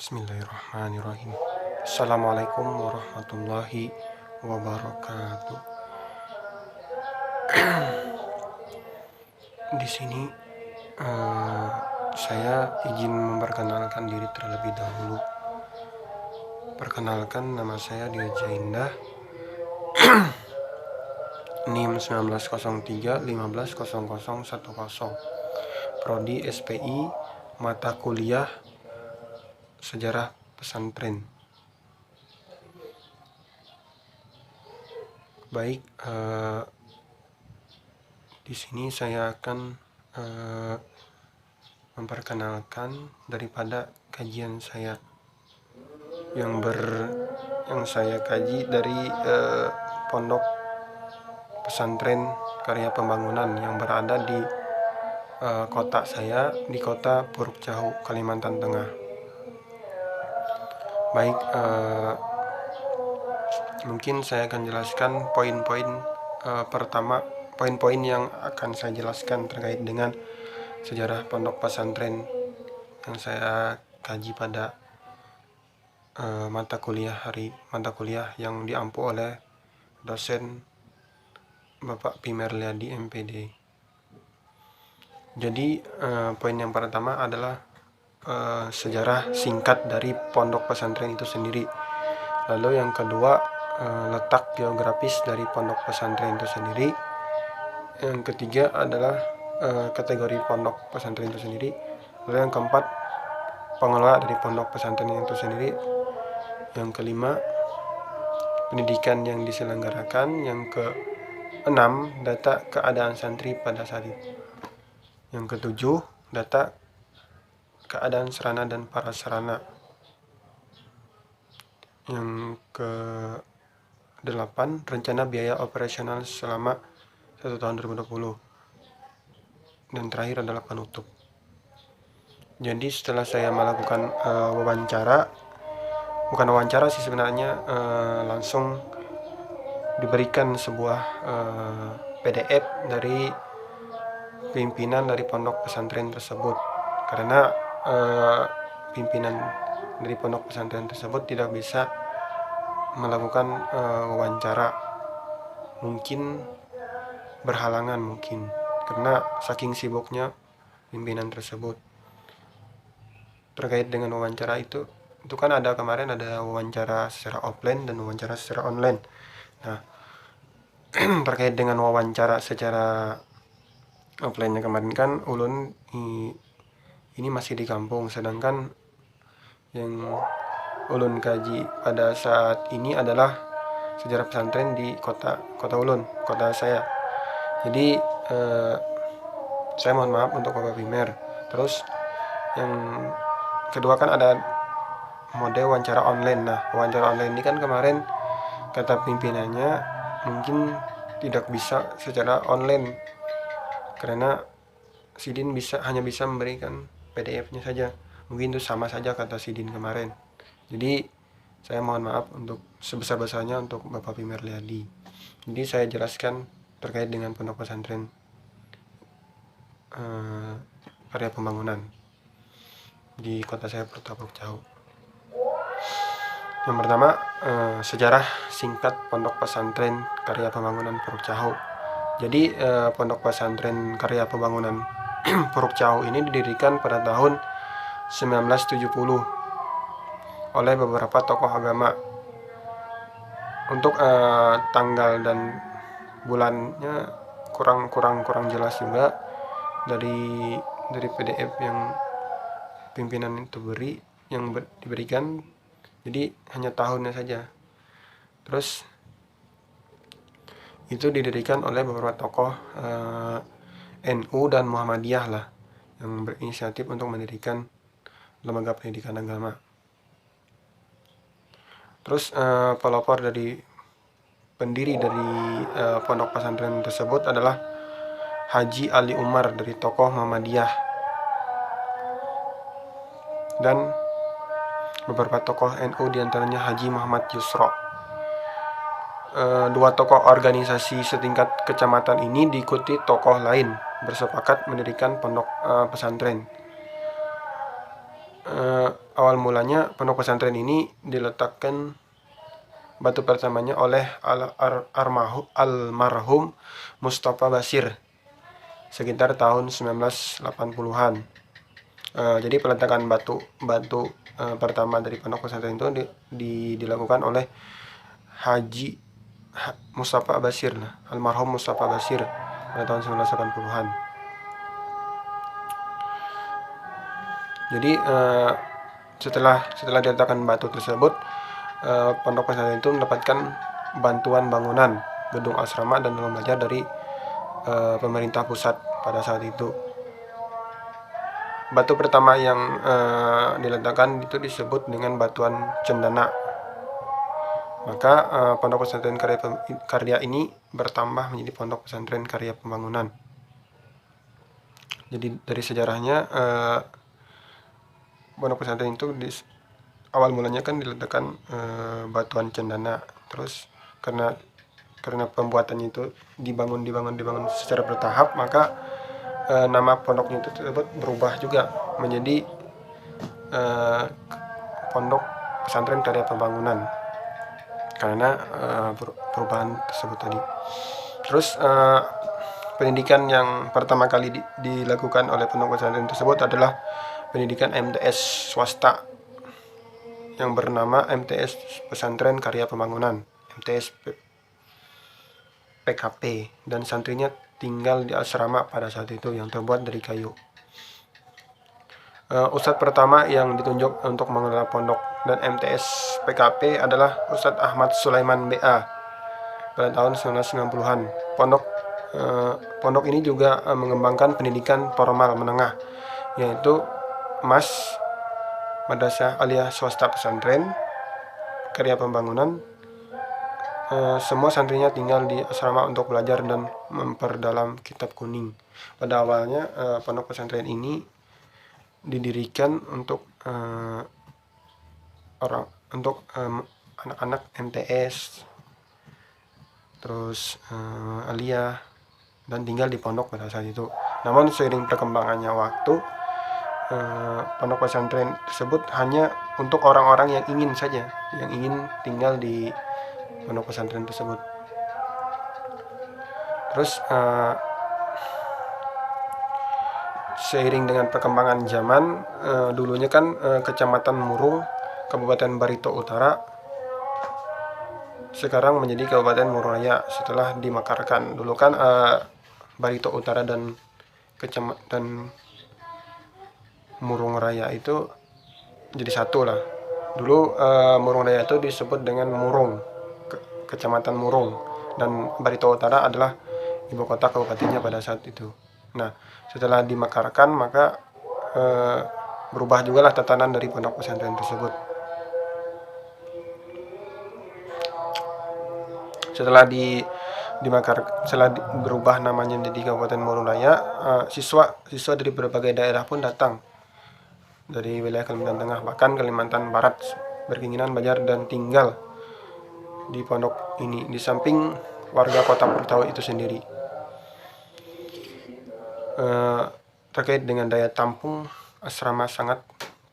Bismillahirrahmanirrahim. Assalamualaikum warahmatullahi wabarakatuh. Di sini saya izin memperkenalkan diri terlebih dahulu. Perkenalkan, nama saya Dirja Indah, NIM 1903 150010, Prodi SPI, mata kuliah Sejarah Pesantren. Baik, di sini saya akan memperkenalkan daripada kajian saya yang saya kaji dari Pondok Pesantren Karya Pembangunan yang berada di kota saya, di kota Puruk Cahu, Kalimantan Tengah. Baik, mungkin saya akan jelaskan poin-poin pertama, poin-poin yang akan saya jelaskan terkait dengan sejarah pondok pesantren yang saya kaji pada mata kuliah yang diampu oleh dosen Bapak Pimerliadi MPD. Jadi poin yang pertama adalah sejarah singkat dari pondok pesantren itu sendiri. Lalu yang kedua, letak geografis dari pondok pesantren itu sendiri. Yang ketiga adalah kategori pondok pesantren itu sendiri. Lalu yang keempat, pengelola dari pondok pesantren itu sendiri. Yang kelima, pendidikan yang diselenggarakan. Yang keenam, data keadaan santri pada saat itu. Yang ketujuh, data keadaan sarana dan prasarana. Yang ke-8, rencana biaya operasional selama 1 tahun 2020. Dan terakhir adalah penutup. Jadi setelah saya melakukan bukan wawancara sih sebenarnya, langsung diberikan sebuah PDF dari pimpinan dari pondok pesantren tersebut, karena pimpinan dari pondok pesantren tersebut tidak bisa melakukan wawancara, mungkin berhalangan karena saking sibuknya pimpinan tersebut. Terkait dengan wawancara itu kan kemarin ada wawancara secara offline dan wawancara secara online. Nah, terkait dengan wawancara secara offline-nya kemarin kan ulun ini masih di kampung, sedangkan yang ulun kaji pada saat ini adalah sejarah pesantren di kota ulun, kota saya. Jadi saya mohon maaf untuk Bapak Pimer. Terus yang kedua kan ada mode wawancara online. Nah, wawancara online ini kan kemarin kata pimpinannya mungkin tidak bisa secara online karena Sidin hanya bisa memberikan PDF-nya saja. Mungkin itu sama saja kata Sidin kemarin. Jadi saya mohon maaf untuk sebesar-besarnya untuk Bapak Pimerliadi. Jadi saya jelaskan terkait dengan pondok pesantren Karya Pembangunan di kota saya, Puruk Cahu. Yang pertama, sejarah singkat pondok pesantren Karya Pembangunan Puruk Cahu. Jadi pondok pesantren Karya Pembangunan Puruk Cahu ini didirikan pada tahun 1970 oleh beberapa tokoh agama. Untuk tanggal dan bulannya kurang jelas juga dari PDF yang pimpinan itu diberikan. Jadi hanya tahunnya saja. Terus itu didirikan oleh beberapa tokoh NU dan Muhammadiyah lah, yang berinisiatif untuk mendirikan lembaga pendidikan agama. Terus pelopor dari pendiri dari pondok pesantren tersebut adalah Haji Ali Umar dari tokoh Muhammadiyah dan beberapa tokoh NU, diantaranya Haji Muhammad Yusro. Dua tokoh organisasi setingkat kecamatan ini diikuti tokoh lain bersepakat mendirikan pondok pesantren. awal mulanya pondok pesantren ini diletakkan batu pertamanya oleh almarhum Mustafa Basir sekitar tahun 1980-an. Jadi peletakan batu pertama dari pondok pesantren itu dilakukan oleh Haji Mustafa Basir, almarhum Mustafa Basir pada tahun 1980-an. Jadi setelah diletakkan batu tersebut, pondok pesantren itu mendapatkan bantuan bangunan gedung asrama dan ruang belajar dari pemerintah pusat pada saat itu. Batu pertama yang diletakkan itu disebut dengan batuan cendana. Maka pondok pesantren karya ini bertambah menjadi pondok pesantren karya pembangunan. Jadi dari sejarahnya pondok pesantren itu awal mulanya kan diletakkan batuan cendana, terus karena pembuatannya itu dibangun secara bertahap, maka nama pondoknya itu tersebut berubah juga menjadi pondok pesantren karya pembangunan karena perubahan tersebut tadi. Terus pendidikan yang pertama kali dilakukan oleh pondok pesantren tersebut adalah pendidikan MTS swasta yang bernama MTS Pesantren Karya Pembangunan, MTS PKP, dan santrinya tinggal di asrama pada saat itu yang terbuat dari kayu. Ustadz pertama yang ditunjuk untuk mengelola pondok dan MTS PKP adalah Ustadz Ahmad Sulaiman BA pada tahun 1990-an. Pondok ini juga mengembangkan pendidikan formal menengah, yaitu MAS, Madrasah Aliyah Swasta Pesantren Karya Pembangunan. Semua santrinya tinggal di asrama untuk belajar dan memperdalam kitab kuning. Pada awalnya pondok pesantren ini didirikan untuk anak-anak MTS, terus aliyah, dan tinggal di pondok pada saat itu. Namun seiring perkembangannya waktu, pondok pesantren tersebut hanya untuk orang-orang yang ingin saja, yang ingin tinggal di pondok pesantren tersebut. Terus seiring dengan perkembangan zaman, dulunya kan Kecamatan Murung, Kabupaten Barito Utara, sekarang menjadi Kabupaten Murung Raya setelah dimekarkan. Dulu kan Barito Utara dan Murung Raya itu jadi satu lah. Dulu Murung Raya itu disebut dengan Murung, Kecamatan Murung, dan Barito Utara adalah ibu kota kabupatennya pada saat itu. Nah, setelah dimekarkan maka berubah juga lah tatanan dari pondok pesantren tersebut. Setelah berubah namanya jadi Kabupaten Murung Raya, siswa dari berbagai daerah pun datang dari wilayah Kalimantan Tengah, bahkan Kalimantan Barat, berkeinginan belajar dan tinggal di pondok ini di samping warga kota Purtau itu sendiri. Terkait dengan daya tampung asrama sangat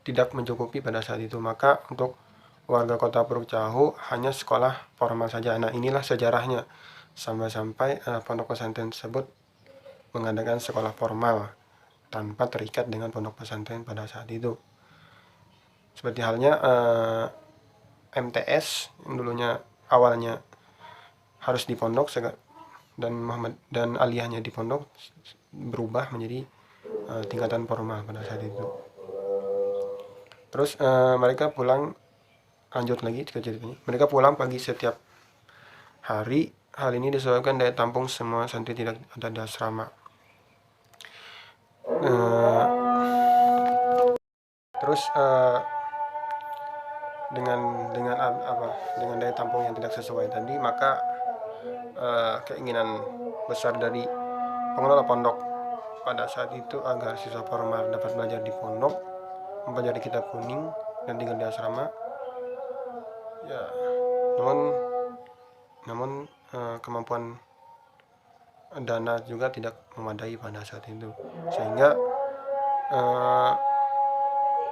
tidak mencukupi pada saat itu, maka untuk warga kota Purtau hanya sekolah formal saja. Nah, inilah sejarahnya sampai pondok pesantren tersebut mengadakan sekolah formal tanpa terikat dengan pondok pesantren pada saat itu. Seperti halnya MTS yang dulunya awalnya harus di pondok dan aliyahnya di pondok berubah menjadi tingkatan formal pada saat itu. Terus mereka pulang, lanjut lagi ceritanya. Mereka pulang pagi setiap hari. Hal ini disebabkan daya tampung semua santri tidak ada di asrama. Terus dengan daya tampung yang tidak sesuai tadi, maka keinginan besar dari pengelola pondok pada saat itu agar siswa formal dapat belajar di pondok, mempelajari kitab kuning dan tinggal di asrama. Ya, namun kemampuan dana juga tidak memadai pada saat itu, sehingga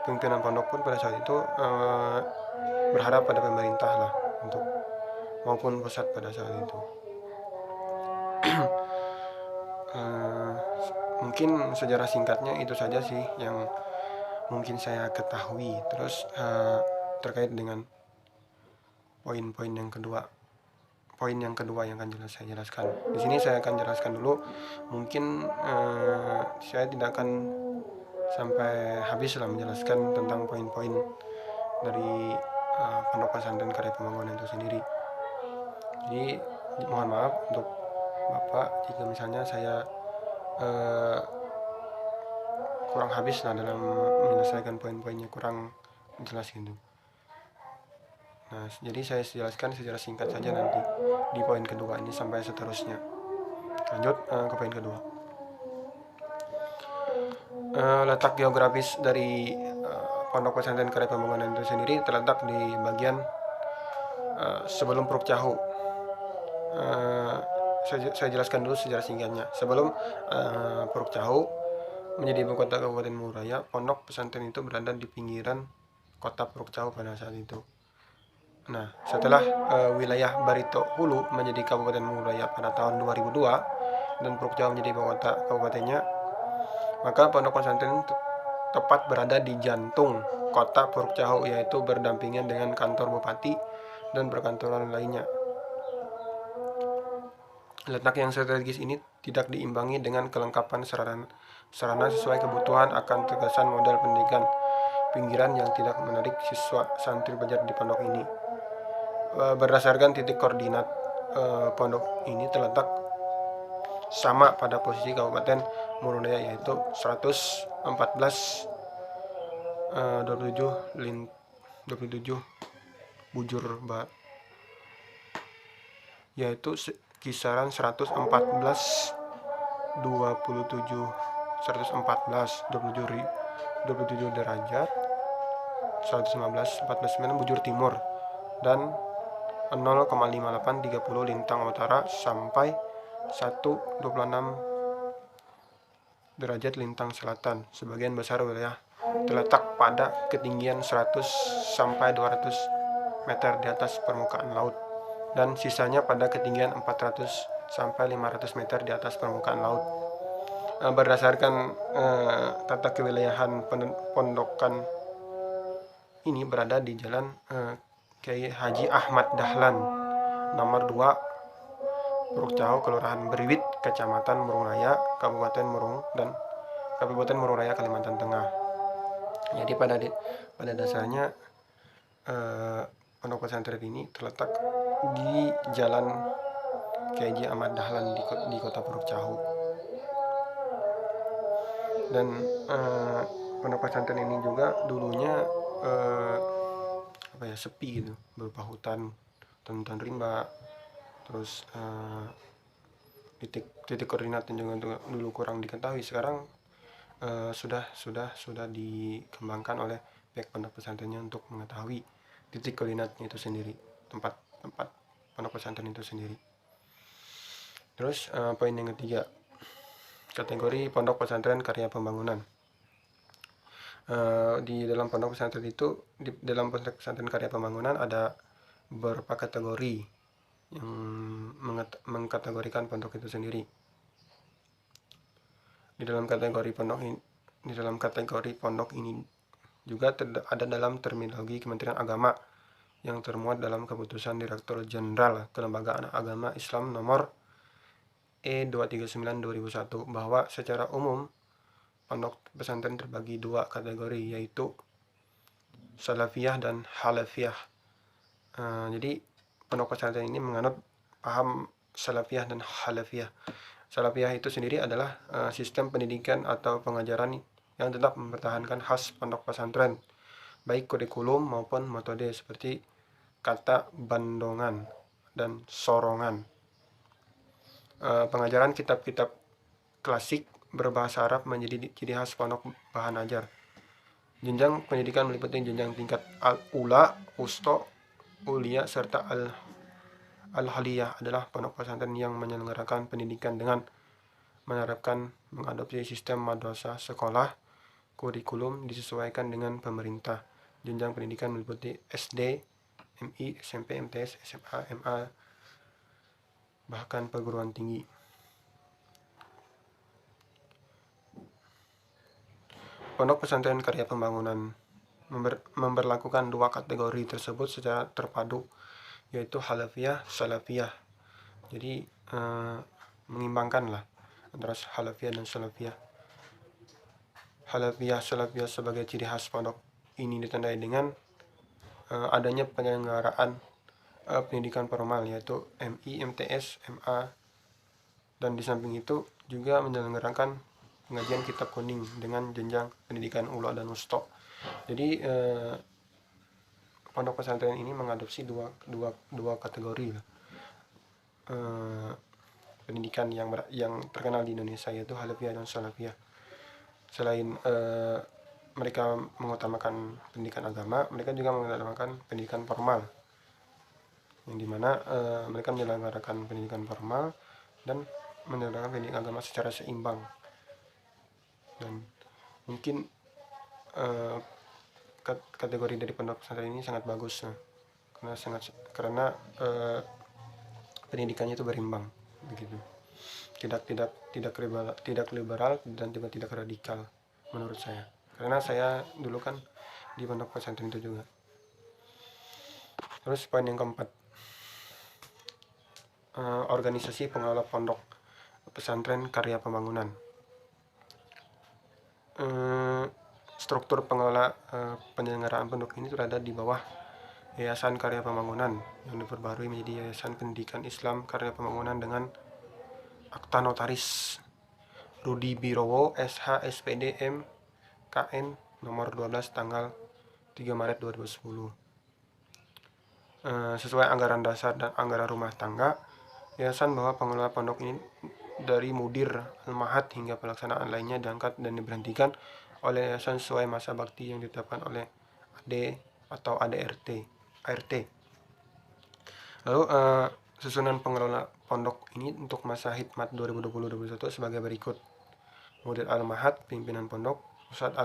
pimpinan pondok pun pada saat itu berharap pada pemerintah lah untuk maupun pusat pada saat itu. Mungkin sejarah singkatnya itu saja sih yang mungkin saya ketahui. Terus terkait dengan poin-poin yang kedua, yang akan saya jelaskan. Di sini saya akan jelaskan dulu. Mungkin saya tidak akan sampai habis lah menjelaskan tentang poin-poin dari Pondok Pesantren Karya Pembangunan itu sendiri. Jadi mohon maaf untuk Bapak jika misalnya saya kurang habis lah dalam menyelesaikan poin-poinnya, kurang jelas gitu. Nah, jadi saya jelaskan secara singkat saja nanti di poin kedua ini sampai seterusnya. Lanjut ke poin kedua. Letak geografis dari Pondok Pesantren Karya Pembangunan itu sendiri terletak di bagian sebelum Puruk Cahu. Saya jelaskan dulu sejarah singkatnya. Sebelum Puruk Cahu menjadi ibu kota Kabupaten Muraya, Pondok Pesantren itu berada di pinggiran kota Puruk Cahu pada saat itu. Nah, setelah wilayah Barito Hulu menjadi Kabupaten Muraya pada tahun 2002 dan Puruk Cahu menjadi ibu kota kabupatennya, maka Pondok Pesantren tepat berada di jantung kota Puruk Cahu, yaitu berdampingan dengan kantor bupati dan perkantoran lainnya. Letak yang strategis ini tidak diimbangi dengan kelengkapan sarana sesuai kebutuhan akan terkesan model pendidikan pinggiran yang tidak menarik siswa santri belajar di pondok ini. Berdasarkan titik koordinat pondok ini terletak sama pada posisi Kabupaten Murudaya, yaitu 27 bujur yaitu kisaran 114 derajat, 115 bujur timur, dan 0,5830 lintang utara sampai 126 derajat lintang selatan. Sebagian besar wilayah terletak pada ketinggian 100 sampai 200 meter di atas permukaan laut, dan sisanya pada ketinggian 400 sampai 500 meter di atas permukaan laut. Berdasarkan tata kewilayahan pondokan ini berada di Jalan Kiai Haji Ahmad Dahlan, nomor 2, Puruk Cahu, Kelurahan Beriwit, Kecamatan Murung Raya, Kabupaten Murung Raya, Kalimantan Tengah. Jadi pada dasarnya Pondok Pesantren ini terletak di Jalan Kiai Haji Ahmad Dahlan di Kota Puruk Cahu. Dan Pondok Pesantren ini juga dulunya sepi gitu, berupa hutan rimba. Terus titik koordinatnya juga dulu kurang diketahui. Sekarang sudah dikembangkan oleh pihak pondok pesantrennya untuk mengetahui titik koordinatnya itu sendiri, tempat pondok pesantren itu sendiri. Terus poin yang ketiga, kategori pondok pesantren karya pembangunan. Di dalam pondok pesantren karya pembangunan ada beberapa kategori yang mengkategorikan pondok itu sendiri. Di dalam kategori pondok ini juga ada dalam terminologi Kementerian Agama yang termuat dalam keputusan Direktur Jenderal Kelembagaan Agama Islam nomor E239/2001 bahwa secara umum pondok pesantren terbagi dua kategori, yaitu Salafiyah dan Halafiyah. Jadi pondok pesantren ini menganut paham Salafiyah dan Halafiyah. Salafiyah itu sendiri adalah sistem pendidikan atau pengajaran yang tetap mempertahankan khas pondok pesantren, baik kurikulum maupun metode, seperti kata bandongan dan sorongan. Pengajaran kitab-kitab klasik berbahasa Arab menjadi ciri khas pondok bahan ajar. Jenjang pendidikan meliputi jenjang tingkat al-ula, wusto, ulia, serta al-haliyah adalah pondok pesantren yang menyelenggarakan pendidikan dengan menerapkan mengadopsi sistem madrasah sekolah kurikulum disesuaikan dengan pemerintah. Jenjang pendidikan meliputi SD, MI, SMP, MTS, SMA, MA, bahkan perguruan tinggi. Pondok Pesantren Karya Pembangunan memberlakukan dua kategori tersebut secara terpadu, yaitu Halafiyah, Salafiyah. Jadi mengimbangkan lah antara Halafiyah dan Salafiyah. Halafiyah, Salafiyah sebagai ciri khas pondok ini ditandai dengan adanya penyelenggaraan pendidikan formal, yaitu MI, MTS, MA, dan di samping itu juga menyelenggarakan pengajian kitab kuning dengan jenjang pendidikan ula dan wusta. Jadi pondok pesantren ini mengadopsi dua kategori pendidikan yang terkenal di Indonesia, yaitu Halafiyah dan Salafiyah. Selain mereka mengutamakan pendidikan agama, mereka juga mengutamakan pendidikan formal, yang dimana mereka menyelenggarakan pendidikan formal dan menyelenggarakan pendidikan agama secara seimbang. Dan mungkin kategori dari pondok pesantren ini sangat bagus, karena pendidikannya itu berimbang begitu, tidak liberal dan juga tidak radikal menurut saya, karena saya dulu kan di pondok pesantren itu juga. Terus poin yang keempat, organisasi pengelola pondok pesantren karya pembangunan. Struktur pengelola penyelenggaraan pondok ini berada di bawah Yayasan Karya Pembangunan yang diperbarui menjadi Yayasan Pendidikan Islam Karya Pembangunan dengan akta notaris Rudi Birowo SH SPD M KN nomor 12 tanggal 3 Maret 2010. Sesuai anggaran dasar dan anggaran rumah tangga, yayasan bahwa pengelola pondok ini dari mudir, al-mahat hingga pelaksanaan lainnya diangkat dan diberhentikan oleh yayasan sesuai masa bakti yang ditetapkan oleh AD atau ADRT. Lalu susunan pengelola pondok ini untuk masa hikmat 2020-2021 sebagai berikut. Mudir al-mahat, pimpinan pondok Ustadz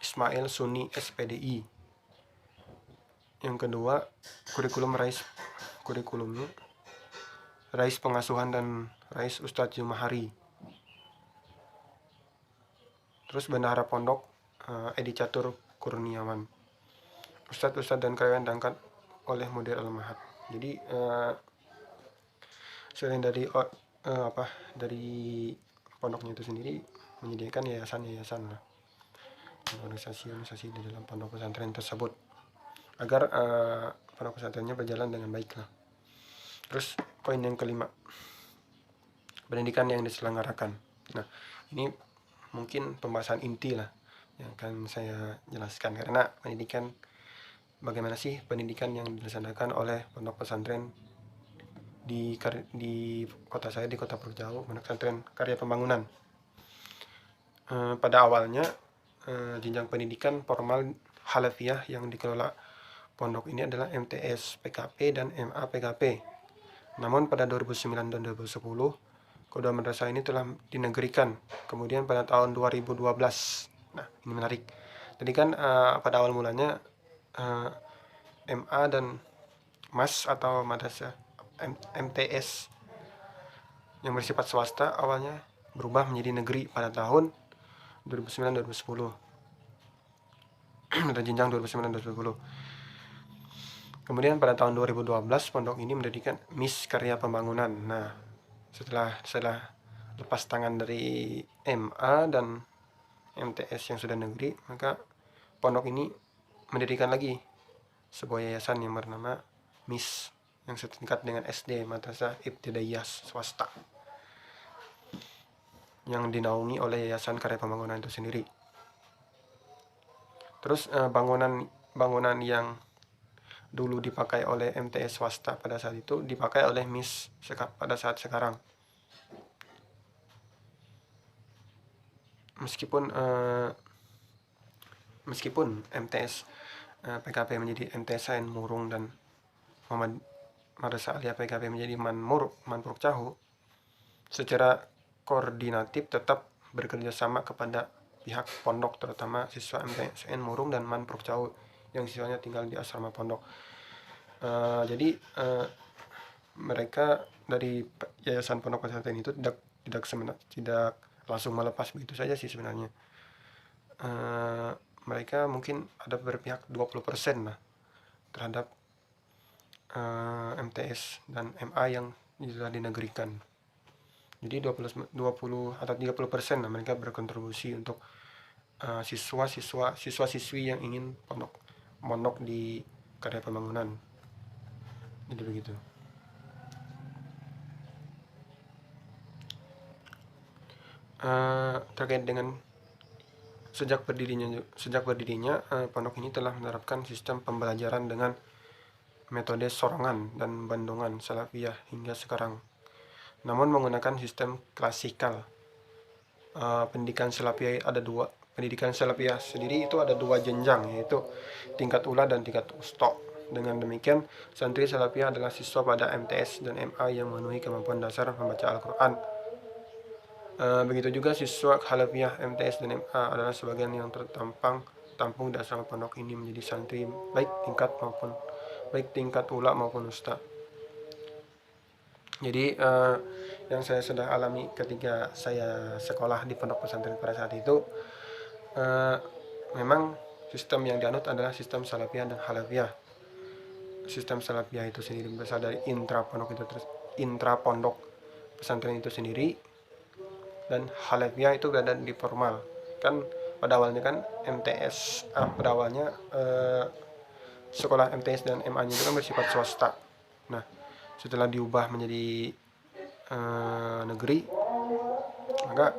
Ismail Sunni SPDI. Yang kedua, kurikulumnya Rais Pengasuhan dan Rais Ustadz Jumahari. Terus bendahara pondok Edi Catur Kurniawan. Ustadz dan karyawan diangkat oleh mudir al-mahat. Jadi selain dari pondoknya itu sendiri menyediakan yayasan lah, organisasi di dalam pondok pesantren tersebut agar pondok pesantrennya berjalan dengan baik lah. Terus poin yang kelima, pendidikan yang diselenggarakan. Nah, ini mungkin pembahasan inti lah yang akan saya jelaskan, karena pendidikan, bagaimana sih pendidikan yang dilaksanakan oleh pondok pesantren di kota saya, di Kota Puruk Jauh, Pondok Pesantren Karya Pembangunan. Pada awalnya jenjang pendidikan formal Halafiyah yang dikelola pondok ini adalah MTS PKP dan MA PKP. Namun pada 2009 dan 2010 kedua madrasah ini telah dinegerikan. Kemudian pada tahun 2012, nah ini menarik. Jadi kan pada awal mulanya MA dan MAS atau madrasah MTS yang bersifat swasta awalnya berubah menjadi negeri pada tahun 2009-2010 dan jenjang 2009-2010. Kemudian pada tahun 2012 pondok ini mendirikan MIS Karya Pembangunan. Nah, setelah lepas tangan dari MA dan MTS yang sudah negeri, maka pondok ini mendirikan lagi sebuah yayasan yang bernama MIS yang setingkat dengan SD, Madrasah Ibtidaiyah swasta, yang dinaungi oleh Yayasan Karya Pembangunan itu sendiri. Terus bangunan yang dulu dipakai oleh MTS swasta pada saat itu dipakai oleh MIS pada saat sekarang. Meskipun MTS PKP menjadi MTS Sain Murung dan Madrasah Aliyah PKP menjadi Manpuruk Cahu, secara koordinatif tetap bekerja sama kepada pihak pondok, terutama siswa MTSN Murung dan Man Prokcau yang siswanya tinggal di asrama pondok. Jadi mereka dari yayasan pondok pesantren itu tidak langsung melepas begitu saja sih sebenarnya. Mereka mungkin ada berpihak 20% lah terhadap MTS dan MA yang sudah dinegerikan. Jadi 20 atau 30% lah mereka berkontribusi untuk siswa-siswi yang ingin mondok di karya pembangunan. Jadi begitu. Terkait dengan sejak berdirinya pondok ini telah menerapkan sistem pembelajaran dengan metode sorongan dan bandongan salafiyah hingga sekarang, namun menggunakan sistem klasikal. Pendidikan salafiyah sendiri itu ada dua jenjang, yaitu tingkat ula dan tingkat usto. Dengan demikian, santri salafiyah adalah siswa pada MTS dan MA yang memenuhi kemampuan dasar membaca Al-Quran. Begitu juga siswa halafiyah MTS dan MA adalah sebagian yang tampung di asrama pondok ini menjadi santri baik tingkat ula maupun usta. Jadi yang saya sudah alami ketika saya sekolah di pondok pesantren pada saat itu, memang sistem yang dianut adalah sistem salafiyah dan halafiyah. Sistem salafiyah itu sendiri berasal dari intra pondok pesantren itu sendiri, dan halafiyah itu berada di formal. Kan pada awalnya kan MTS pada awalnya sekolah MTS dan MA-nya itu kan bersifat swasta. Nah, setelah diubah menjadi negeri, maka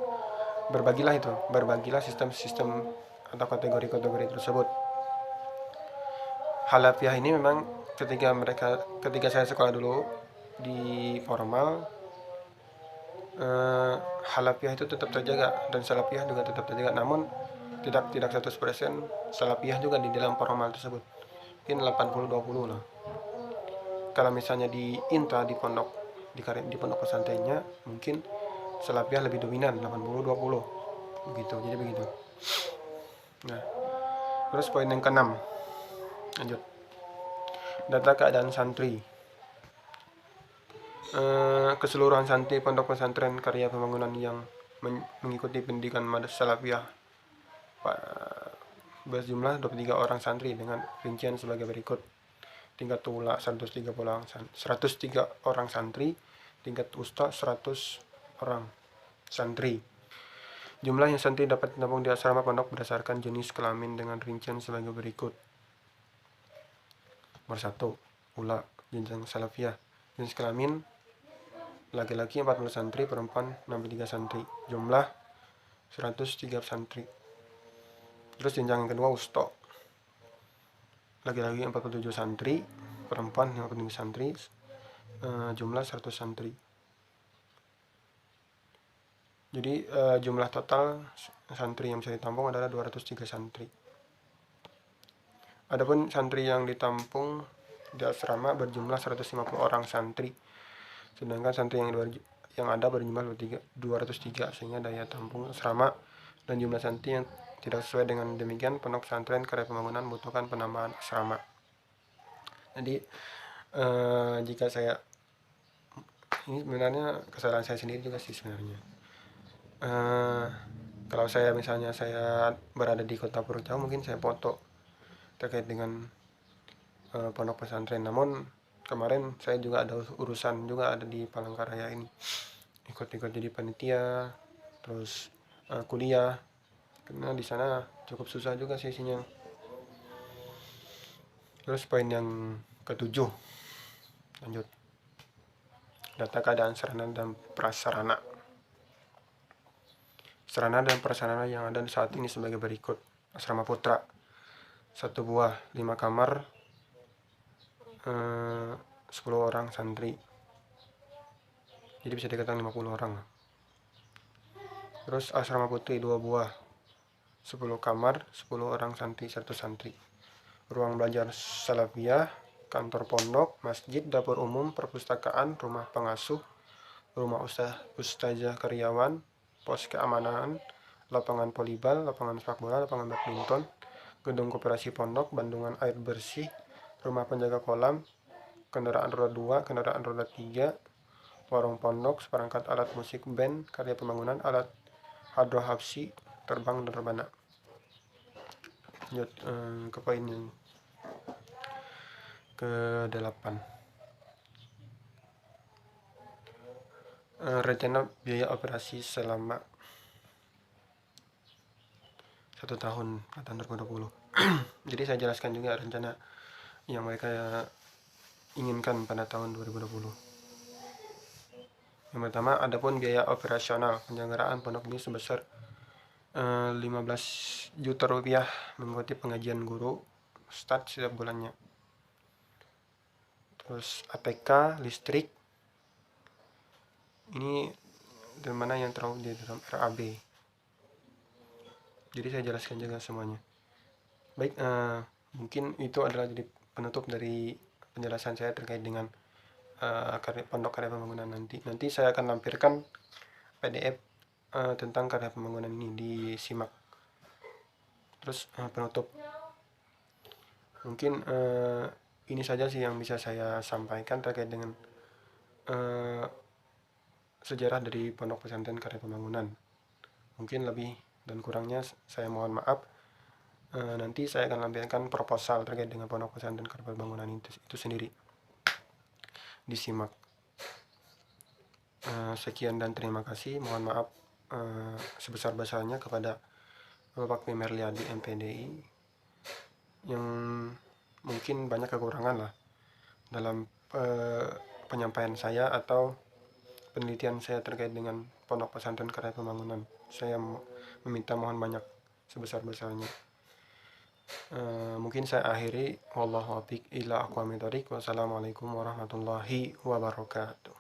berbagilah sistem-sistem atau kategori-kategori tersebut. Halafiyah ini memang ketika saya sekolah dulu di formal, halafiyah itu tetap terjaga dan salafiyah juga tetap terjaga, namun tidak 100% salafiyah juga di dalam formal tersebut, mungkin 80-20 lah. Kalau misalnya di intra di pondok pesantrennya mungkin salafiyah lebih dominan, 80-20 begitu. Jadi begitu. Nah, terus poin yang ke-6, lanjut. Data keadaan santri. Keseluruhan santri pondok pesantren karya pembangunan yang mengikuti pendidikan madrasah salafiyah berjumlah 23 orang santri dengan rincian sebagai berikut. Tingkat ula 103 orang santri, tingkat usta 100 orang santri. Jumlah yang santri dapat ditampung di asrama pondok berdasarkan jenis kelamin dengan rincian sebagai berikut. Nomor 1, ula jenjang salafiyah. Jenis kelamin laki-laki 40 santri, perempuan 63 santri. Jumlah 103 santri. Terus jenjang yang kedua usto. Laki-laki 47 santri, perempuan 57 santri, jumlah 100 santri. Jadi jumlah total santri yang bisa ditampung adalah 203 santri. Adapun santri yang ditampung di asrama berjumlah 150 orang santri, sedangkan santri yang ada berjumlah 203, sehingga daya tampung asrama dan jumlah santri yang tidak sesuai. Dengan demikian, pondok pesantren karya pembangunan membutuhkan penambahan asrama. Jadi jika ini sebenarnya kesalahan saya sendiri juga sih sebenarnya. Kalau misalnya saya berada di kota Purworejo, mungkin saya foto terkait dengan pondok pesantren. Namun kemarin saya juga ada urusan juga ada di Palangkaraya ini, ikut jadi panitia, terus kuliah, karena di sana cukup susah juga sih isinya. Terus poin yang ke-7, lanjut. Data keadaan sarana dan prasarana. Sarana dan prasarana yang ada saat ini sebagai berikut. Asrama Putra 1 buah, 5 kamar, 10 orang santri. Jadi bisa dikatakan 50 orang. Terus Asrama Putri 2 buah, 10 kamar, 10 orang santri, 1 santri. Ruang belajar salafiyah, kantor pondok, masjid, dapur umum, perpustakaan, rumah pengasuh, rumah ustazah karyawan, pos keamanan, lapangan volleyball, lapangan sepak bola, lapangan badminton, gedung koperasi pondok, bendungan air bersih, rumah penjaga kolam, kendaraan roda 2, kendaraan roda 3, warung pondok, seperangkat alat musik band, karya pembangunan, alat hidrohapsi, terbang dan rebana. Lanjut ke poin yang ke-8. Rencana biaya operasi selama 1 tahun tahun 2020. Jadi saya jelaskan juga rencana yang mereka inginkan pada tahun 2020. Yang pertama, adapun biaya operasional penyelenggaraan pondok ini sebesar 15 juta rupiah mengikuti pengajian guru start setiap bulannya. Terus APK, listrik, ini dari mana yang terlalu di dalam RAB. Jadi saya jelaskan juga semuanya. Baik, mungkin itu adalah jadi penutup dari penjelasan saya terkait dengan pondok karya pembangunan nanti. Nanti saya akan lampirkan PDF tentang karya pembangunan ini, disimak. Terus penutup. Mungkin ini saja sih yang bisa saya sampaikan terkait dengan sejarah dari pondok pesantren karya pembangunan. Mungkin lebih dan kurangnya saya mohon maaf. Nanti saya akan lampirkan proposal terkait dengan pondok pesantren karya pembangunan itu sendiri. Disimak. Sekian dan terima kasih. Mohon maaf sebesar-besarnya kepada Bapak Pimerliadi MPDI yang mungkin banyak kekurangan lah dalam penyampaian saya atau penelitian saya terkait dengan pondok pesantren karya pembangunan. Saya meminta mohon banyak sebesar-besarnya. Mungkin saya akhiri. Wallahu a'lam bishawab. Wassalamualaikum warahmatullahi wabarakatuh.